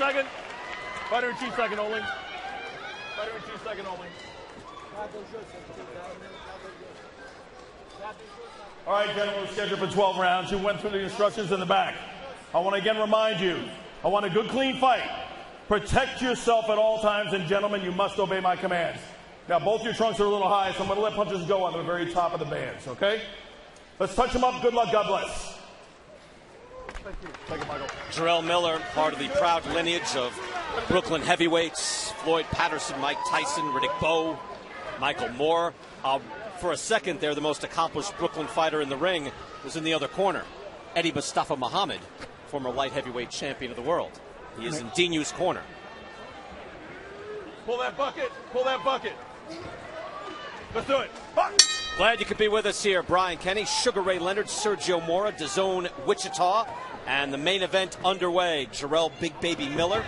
second. Fighter in chief second only. Fighter in chief second only. All right, gentlemen, we're scheduled for 12 rounds. You went through the instructions in the back. I want to again remind you, I want a good, clean fight. Protect yourself at all times, and gentlemen, you must obey my commands. Now, both your trunks are a little high, so I'm going to let punches go on the very top of the bands, okay? Let's touch them up. Good luck. God bless. Thank you. Thank you, Michael. Jarrell Miller, part of the proud lineage of Brooklyn heavyweights, Floyd Patterson, Mike Tyson, Riddick Bowe, Michael Moore. For a second there, the most accomplished Brooklyn fighter in the ring was in the other corner, Eddie Mustafa Muhammad, former light heavyweight champion of the world. He is in Dinu's corner. Pull that bucket. Pull that bucket. Let's do it. Glad you could be with us here. Brian Kenny, Sugar Ray Leonard, Sergio Mora, DAZN Wichita, and the main event underway. Jarrell Big Baby Miller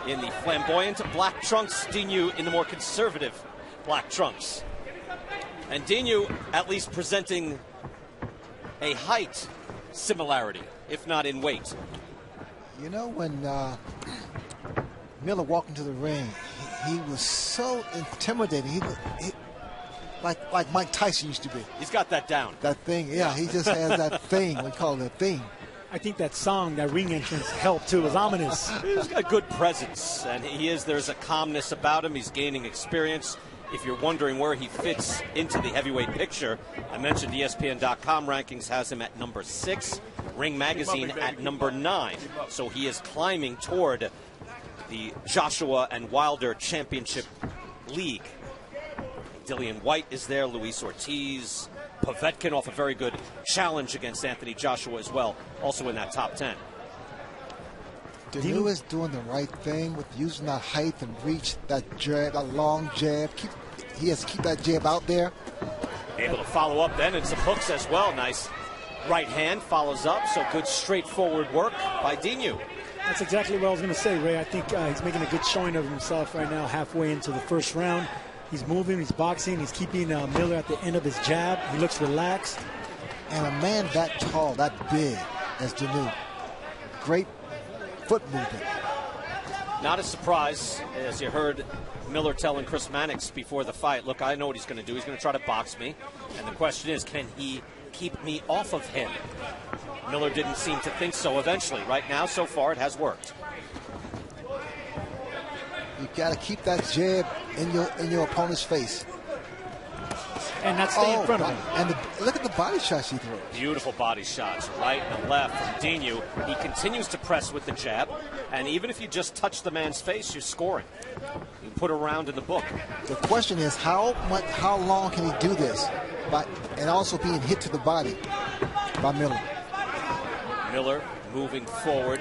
in the flamboyant black trunks, Dinu in the more conservative black trunks. And Dinu at least presenting a height similarity, if not in weight. You know, when Miller walked into the ring, he was so intimidating. He like Mike Tyson used to be. He's got that down. That thing, yeah. He just has that thing. We call it a thing. I think that song, that ring entrance, helped too. It was ominous. He's got a good presence, and there's a calmness about him. He's gaining experience. If you're wondering where he fits into the heavyweight picture, I mentioned ESPN.com rankings has him at number 6, Ring Magazine at number 9. So he is climbing toward the Joshua and Wilder Championship League. Dillian White is there, Luis Ortiz, Povetkin off a very good challenge against Anthony Joshua as well, also in that top 10. Dinu is doing the right thing with using that height and reach, that jab, that long jab. He has to keep that jab out there. Able to follow up then, and some hooks as well. Nice right hand follows up, so good straightforward work by Dinu. That's exactly what I was going to say, Ray. I think he's making a good showing of himself right now, halfway into the first round. He's moving, he's boxing, he's keeping Miller at the end of his jab. He looks relaxed. And a man that tall, that big as Dinu, great foot movement. Not a surprise, as you heard Miller telling Chris Mannix before the fight, look, I know what he's going to do. He's going to try to box me. And the question is, can he keep me off of him? Miller didn't seem to think so eventually. Right now, so far, it has worked. You got to keep that jab in your opponent's face. And not stay in front of him. And look at the body shots he throws. Beautiful body shots, right and left from Dinu. He continues to press with the jab, and even if you just touch the man's face, you're scoring. You put a round in the book. The question is, how long can he do this, and also being hit to the body by Miller? Miller moving forward,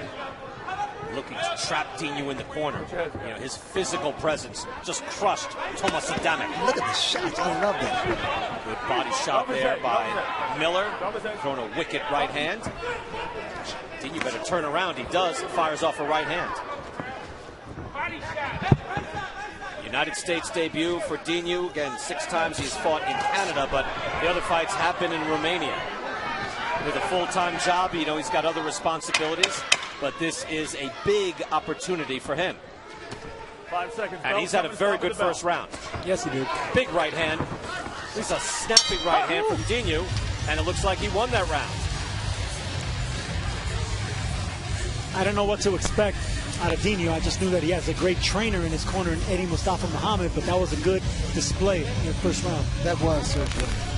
looking to trap Dinu in the corner. You know, his physical presence just crushed Tomas Adamek. Look at the shots. I love that. Good body shot there by Miller. Throwing a wicked right hand. Dinu better turn around. He does. Fires off a right hand. United States debut for Dinu. Again, 6 times he's fought in Canada, but the other fights have been in Romania. With a full-time job, you know, he's got other responsibilities. But this is a big opportunity for him. 5 seconds. And he's had a very good first round. Yes, he did. Big right hand. This is a snapping right hand from Dinu, and it looks like he won that round. I don't know what to expect out of Dinu. I just knew that he has a great trainer in his corner in Eddie Mustafa Muhammad, but that was a good display in the first round. That was, Sergio.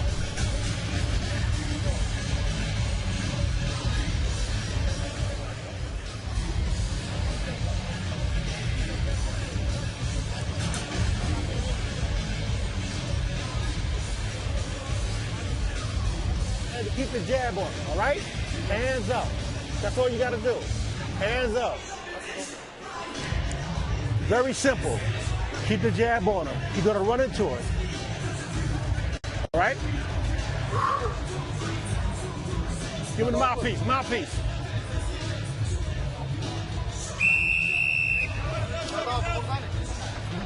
Keep the jab on him, all right? Hands up. That's all you got to do. Hands up. Very simple. Keep the jab on him. He's going to run into it. All right? Give him the mouthpiece. Mouthpiece.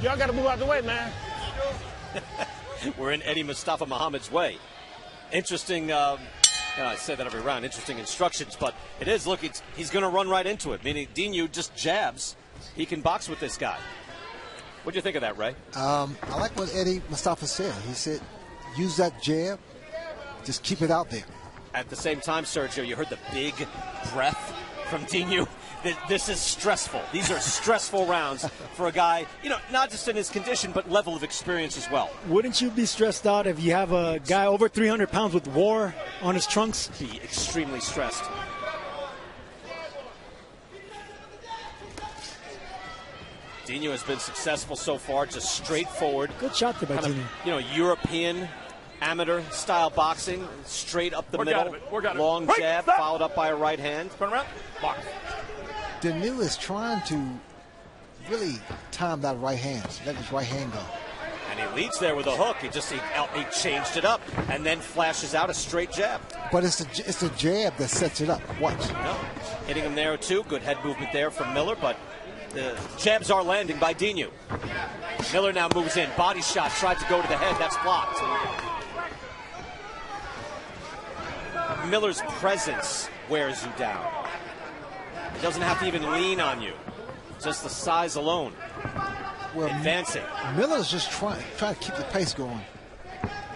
Y'all got to move out the way, man. We're in Eddie Mustafa Muhammad's way. Interesting, I say that every round, interesting instructions, but it is, look, he's going to run right into it, meaning Dinu just jabs, he can box with this guy. What do you think of that, Ray? I like what Eddie Mustafa said. He said, use that jab, just keep it out there. At the same time, Sergio, you heard the big breath from Dinu. This is stressful. These are stressful rounds for a guy, not just in his condition, but level of experience as well. Wouldn't you be stressed out if you have a guy over 300 pounds with war on his trunks? Be extremely stressed. Dinu has been successful so far, just straightforward. Good shot there by Dinu. European amateur style boxing, straight up the middle. Long jab, followed up by a right hand. Turn around, box. Dinu is trying to really time that right hand, let his right hand go. And he leads there with a hook. He changed it up and then flashes out a straight jab. But it's the jab that sets it up. Watch. No. Hitting him there too. Good head movement there from Miller, but the jabs are landing by Dinu. Miller now moves in. Body shot, tried to go to the head. That's blocked. Miller's presence wears you down. He doesn't have to even lean on you. Just the size alone. Well, advancing. Miller's just trying to keep the pace going,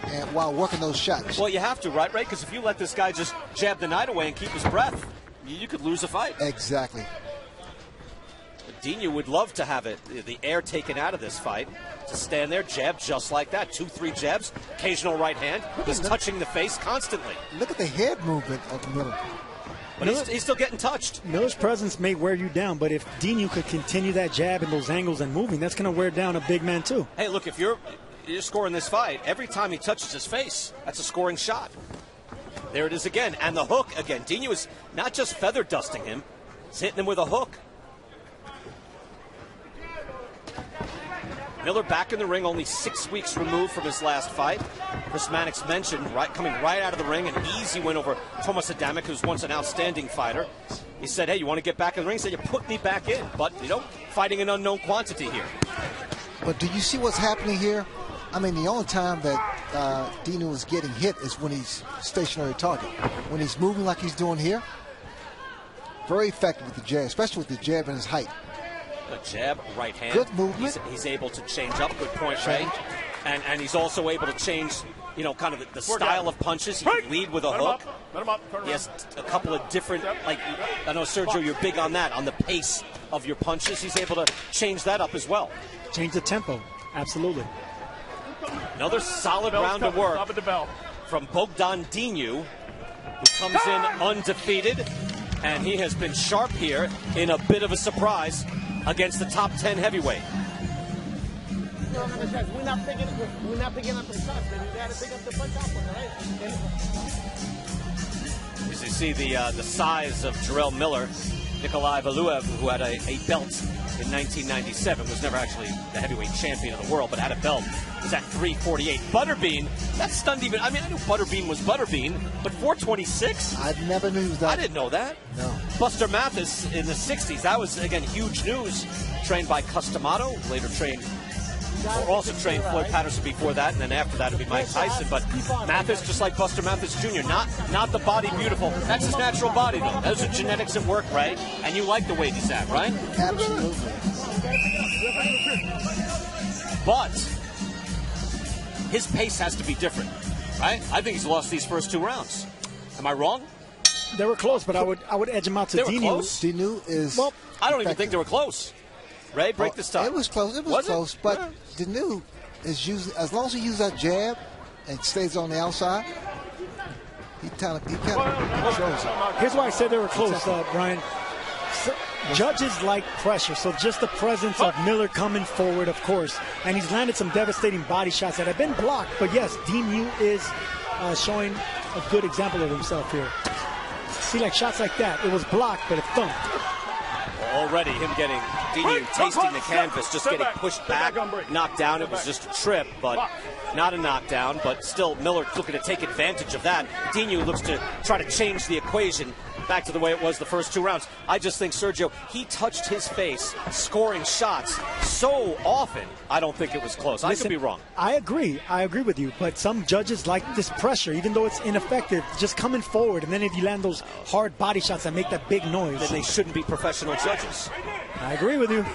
and while working those shots. Well, you have to, right? Because if you let this guy just jab the night away and keep his breath, you could lose a fight. Exactly. Dinu would love to have the air taken out of this fight. To stand there, jab just like that. 2-3 jabs, occasional right hand. He's touching the face constantly. Look at the head movement of Miller. But he's still getting touched. Miller's presence may wear you down, but if Dinu could continue that jab and those angles and moving, that's going to wear down a big man too. Hey, look, if you're scoring this fight, every time he touches his face, that's a scoring shot. There it is again. And the hook again. Dinu is not just feather dusting him, he's hitting him with a hook. Miller back in the ring, only 6 weeks removed from his last fight. Chris Mannix mentioned coming right out of the ring, an easy win over Tomas Adamek, who's once an outstanding fighter. He said, hey, you want to get back in the ring? He said, you put me back in. But, fighting an unknown quantity here. But do you see what's happening here? I mean, the only time that Dinu is getting hit is when he's stationary target. When he's moving like he's doing here, very effective with the jab, especially with the jab and his height. A jab, right hand. Good movement. He's able to change up. Good point, Ray. And he's also able to change, kind of the style of punches. He can lead with a hook. He has a couple of different, I know, Sergio, you're big on that, on the pace of your punches. He's able to change that up as well. Change the tempo. Absolutely. Another solid round of work from Bogdan Dinu, who comes in undefeated. And he has been sharp here in a bit of a surprise against the top 10 heavyweight. We're not picking up the shots, man. You gotta pick up the punch out one, right? As you see the size of Jarrell Miller, Nikolai Valuev, who had a belt in 1997, was never actually the heavyweight champion of the world, but had a belt, was at 348. Butterbean, that stunned even. I mean, I knew Butterbean was Butterbean, but 426? I never knew that. I didn't know that. No. Buster Mathis in the 60s, that was, again, huge news. Trained by Customato, later also trained Floyd Patterson before that, and then after that it would be Mike Tyson. But Mathis, just like Buster Mathis Jr., not the body beautiful. That's his natural body, though. Those are genetics at work, right? And you like the way he's at, right? Absolutely. But his pace has to be different, right? I think he's lost these first 2 rounds. Am I wrong? They were close, but I would edge him out to Dinu. They were close? Dinu is... Well, I don't even think they were close. Ray, break this time. It was close. It was close. But Dinu is using, as long as he uses that jab and stays on the outside, he kind of controls it. Here's why I said they were close, Brian. So, judges like pressure, so just the presence of Miller coming forward, of course, and he's landed some devastating body shots that have been blocked. But yes, Dinu is showing a good example of himself here. See, like shots like that, it was blocked, but it thumped. Already him getting Dinu tasting the canvas, just getting pushed back, knocked down. It was just a trip, but not a knockdown. But still, Miller looking to take advantage of that. Dinu looks to try to change the equation back to the way it was the first 2 rounds. I just think Sergio, he touched his face scoring shots so often, I don't think it was close. I could be wrong. I agree with you, but some judges like this pressure, even though it's ineffective, just coming forward, and then if you land those hard body shots that make that big noise. Then they shouldn't be professional judges. I agree with you.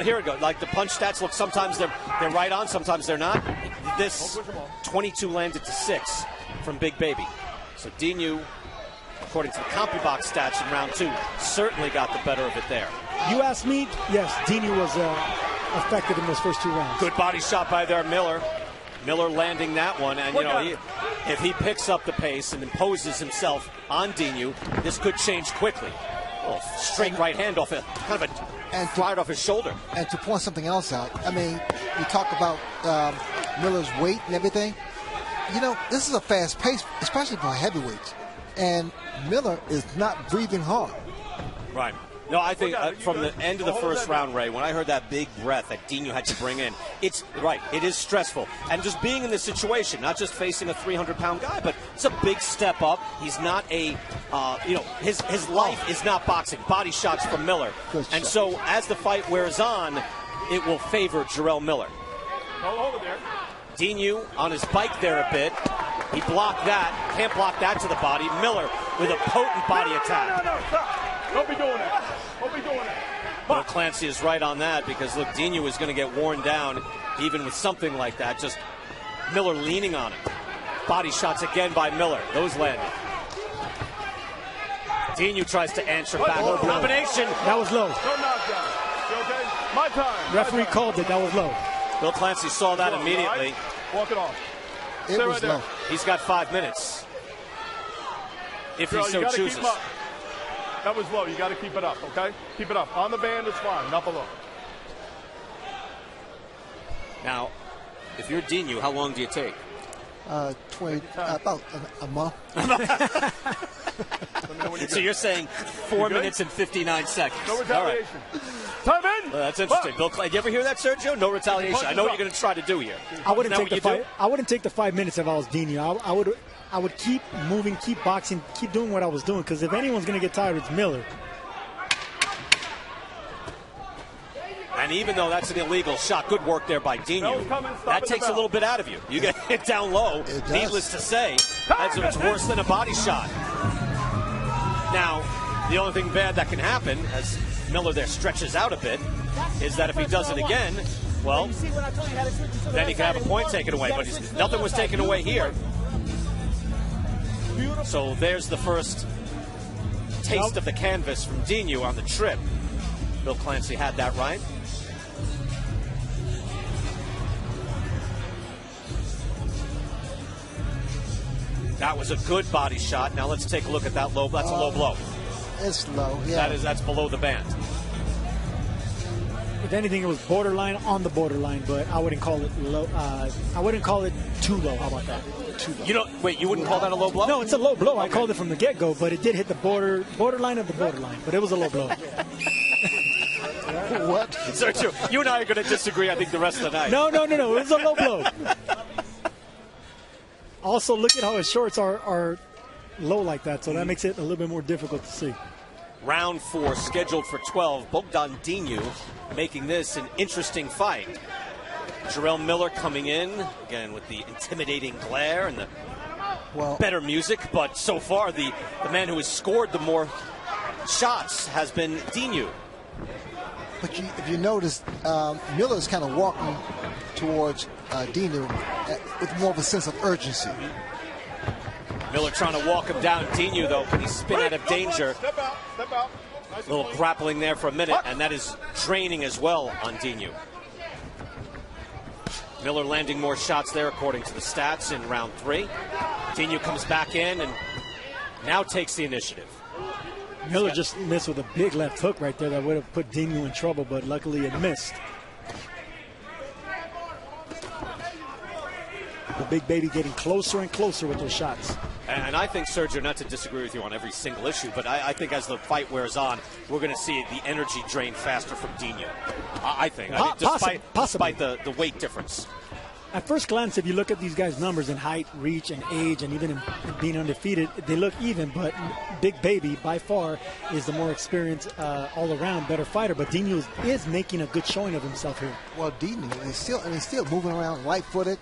Here we go. Like the punch stats look, sometimes they're right on, sometimes they're not. This 22 landed to 6 from Big Baby. So Dinu, according to the CompuBox stats in round 2, certainly got the better of it there. You asked me, yes, Dinu was effective in those first 2 rounds. Good body shot by there, Miller. Miller landing that one, and if he picks up the pace and imposes himself on Dinu, this could change quickly. Oh, straight right hand off it, kind of fired off his shoulder. And to point something else out, I mean, you talk about Miller's weight and everything. You know, this is a fast pace, especially for heavyweights. And Miller is not breathing hard. Right. No, I think from the end of the first round, Ray, when I heard that big breath that Dinu had to bring in, it's right. It is stressful. And just being in this situation, not just facing a 300-pound guy, but it's a big step up. He's not a, his life is not boxing. Body shots from Miller. And so as the fight wears on, it will favor Jarrell Miller. Hold it there. Dinu on his bike there a bit. He blocked that. Can't block that to the body. Miller with a potent body attack. No, stop. Don't be doing that. Don't be doing that. But Clancy is right on that because, look, Dinu is going to get worn down even with something like that. Just Miller leaning on him. Body shots again by Miller. Those landed. Dinu tries to answer back. Combination. That was low. No knockdown. You okay? My time. Referee called it. That was low. Bill Clancy saw that immediately. Right? Walk it off. It Stay was right low. there. He's got 5 minutes. If he so Keep chooses. him up. That was low. You got to keep it up, okay? Keep it up. On the band, it's fine. Not below. Now, if you're Dinu, how long do you take? 20, about a month. So you're saying 4 minutes and 59 seconds. No All right. retaliation. Time in. Well, that's interesting. Bill, you ever hear that, Sergio? No retaliation. I know what you're going to try to do here. I wouldn't Isn't take that the what you fight. I wouldn't take the 5 minutes if I was Dinu. I would keep moving, keep boxing, keep doing what I was doing. Because if anyone's going to get tired, it's Miller. And even though that's an illegal shot, good work there by Dinu. That takes a little bit out of you. You get hit down low. Needless to say, it's worse than a body shot. Now, the only thing bad that can happen, as Miller there stretches out a bit, is that if he does it again, well, then he can have a point taken away. But nothing was taken away here. So there's the first taste of the canvas from Dinu on the trip. Bill Clancy had that right. That was a good body shot. Now let's take a look at that low. That's a low blow. It's low, yeah. That's below the band. If anything, it was borderline on the borderline, but I wouldn't call it low. I wouldn't call it too low. How about that? Too low. You wouldn't call that a low blow? No, it's a low blow. I called it from the get-go, but it did hit the borderline of the borderline. But it was a low blow. What? Sergio, you and I are going to disagree, I think, the rest of the night. No. It was a low blow. Also, look at how his shorts are low like that, so that makes it a little bit more difficult to see. Round 4, scheduled for 12. Bogdan Dinu making this an interesting fight. Jarrell Miller coming in, again, with the intimidating glare and the better music, but so far the man who has scored the more shots has been Dinu. But if you notice, Miller's kind of walking towards Dinu with more of a sense of urgency. Miller trying to walk him down. Dinu, though, can he spin out of danger? Step out. Step out. A little grappling there for a minute, and that is draining as well on Dinu. Miller landing more shots there, according to the stats, in round 3. Dinu comes back in and now takes the initiative. Miller just missed with a big left hook right there that would have put Dinu in trouble, but luckily it missed. The big baby getting closer and closer with those shots. And I think, Sergio, not to disagree with you on every single issue, but I think as the fight wears on, we're going to see the energy drain faster from Dinu. I think, despite the weight difference. At first glance, if you look at these guys' numbers in height, reach, and age, and even in being undefeated, they look even. But Big Baby, by far, is the more experienced, all-around, better fighter. But Dinu is making a good showing of himself here. Well, Dinu is still moving around right-footed.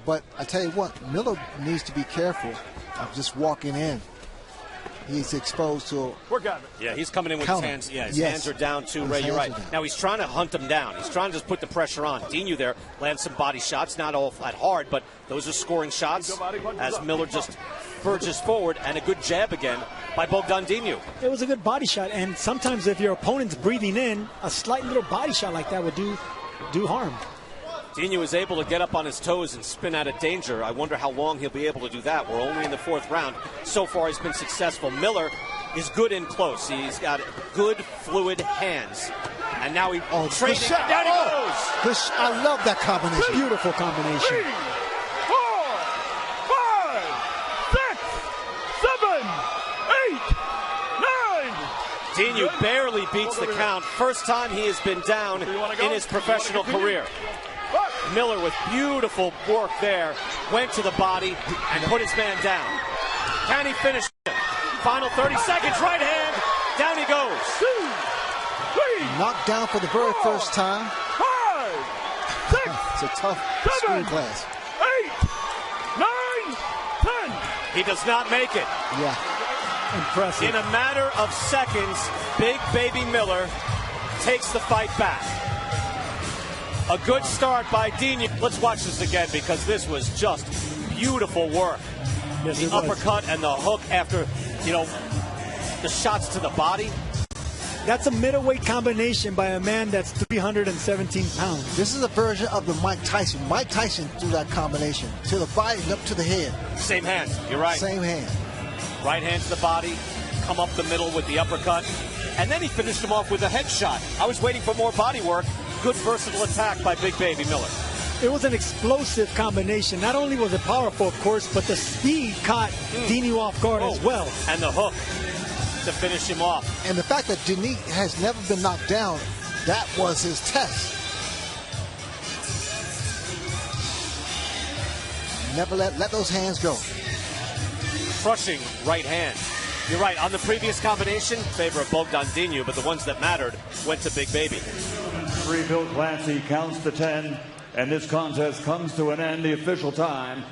But I tell you what, Miller needs to be careful of just walking in. He's exposed to. Yeah, he's coming in with his hands. Yeah, his hands are down too, Ray. You're right. Now he's trying to hunt him down. He's trying to just put the pressure on. Dinu there lands some body shots, not all that hard, but those are scoring shots as Miller just verges forward, and a good jab again by Bogdan Dinu. It was a good body shot, and sometimes if your opponent's breathing in, a slight little body shot like that would do harm. Dinu is able to get up on his toes and spin out of danger. I wonder how long he'll be able to do that. We're only in the 4th round. So far, he's been successful. Miller is good in close. He's got good, fluid hands. And now he trading. Down he goes. I love that combination. Beautiful combination. 3, 4, 5, 6, 7, 8, 9. Dinu barely beats the count. First time he has been down in his professional career. Miller with beautiful work there, went to the body and put his man down. Can he finish it? Final 30 seconds, right hand, down he goes. 2, 3, Knocked down for the very first time. 5, 6, It's a tough screen class. 8, 9, 10. He does not make it. Yeah. Impressive. In a matter of seconds, Big Baby Miller takes the fight back. A good start by Dinu. Let's watch this again because this was just beautiful work. Yes, the uppercut and the hook after, the shots to the body. That's a middleweight combination by a man that's 317 pounds. This is a version of the Mike Tyson. Mike Tyson threw that combination to the body and up to the head. Same hand. You're right. Same hand. Right hand to the body, come up the middle with the uppercut, and then he finished him off with a headshot. I was waiting for more body work. Good versatile attack by Big Baby Miller. It was an explosive combination. Not only was it powerful, of course, but the speed caught Dinu off guard as well. And the hook to finish him off. And the fact that Dinu has never been knocked down, that was his test. Never let those hands go. Crushing right hand. You're right, on the previous combination, favor of Bogdan Dinu, but the ones that mattered went to Big Baby. Bill Clancy counts to 10, and this contest comes to an end. The official time,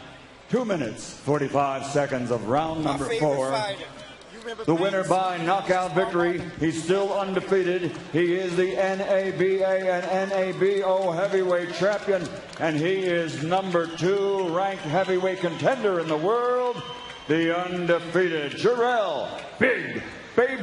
2 minutes, 45 seconds of round number 4. The winner by knockout victory. He's still undefeated. He is the NABA and NABO heavyweight champion, and he is number 2 ranked heavyweight contender in the world, the undefeated Jarrell Big Baby